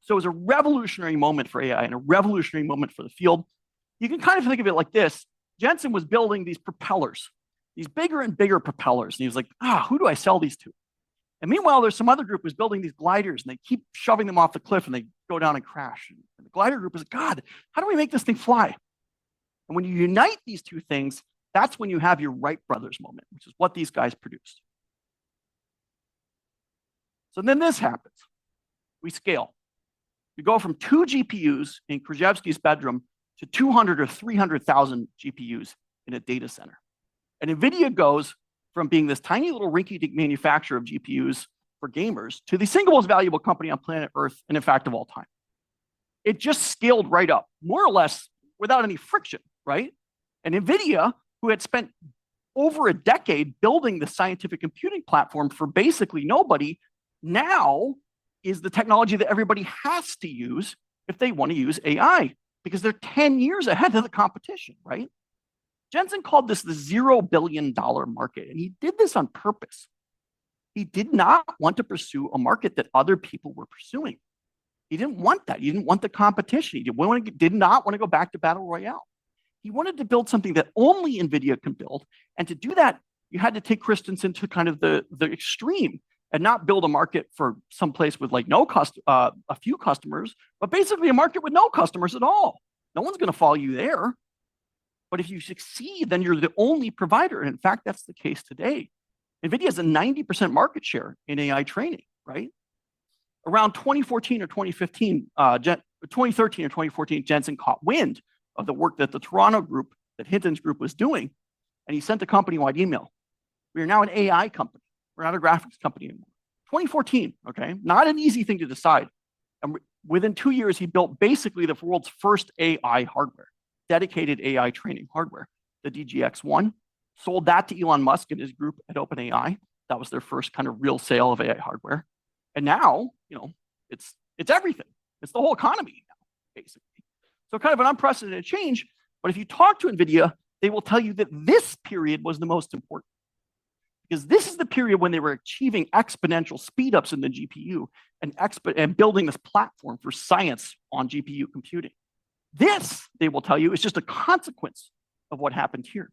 So it was a revolutionary moment for AI and a revolutionary moment for the field. You can kind of think of it like this. Jensen was building these propellers, these bigger and bigger propellers. And he was like, who do I sell these to? And meanwhile, there's some other group who's building these gliders, and they keep shoving them off the cliff, and they go down and crash. And the glider group is, God, how do we make this thing fly? And when you unite these two things, that's when you have your Wright brothers moment, which is what these guys produced. So then this happens. We scale. We go from 2 GPUs in Krzyzewski's bedroom to 200 or 300,000 GPUs in a data center. And Nvidia goes from being this tiny little rinky-dink manufacturer of GPUs for gamers to the single most valuable company on planet Earth, and in fact, of all time. It just scaled right up, more or less without any friction, right? And Nvidia, who had spent over a decade building the scientific computing platform for basically nobody, now is the technology that everybody has to use if they want to use AI, because they're 10 years ahead of the competition, right? Jensen called this the $0 billion market, and he did this on purpose. He did not want to pursue a market that other people were pursuing. He didn't want that. He didn't want the competition. He did not want to go back to Battle Royale. He wanted to build something that only NVIDIA can build, and to do that, you had to take Christensen to kind of the extreme and not build a market for some place with like a few customers, but basically a market with no customers at all. No one's going to follow you there. But if you succeed, then you're the only provider. And in fact, that's the case today. NVIDIA has a 90% market share in AI training, right? Around 2014 or 2015, 2013 or 2014, Jensen caught wind of the work that the Toronto group, that Hinton's group was doing, and he sent a company-wide email. We are now an AI company. We're not a graphics company anymore. 2014, okay? Not an easy thing to decide. And within 2 years, he built basically the world's first AI hardware, dedicated AI training hardware, the DGX-1, sold that to Elon Musk and his group at OpenAI. That was their first kind of real sale of AI hardware. And now, it's everything. It's the whole economy now, basically. So kind of an unprecedented change. But if you talk to NVIDIA, they will tell you that this period was the most important, because this is the period when they were achieving exponential speedups in the GPU and building this platform for science on GPU computing. This, they will tell you, is just a consequence of what happened here.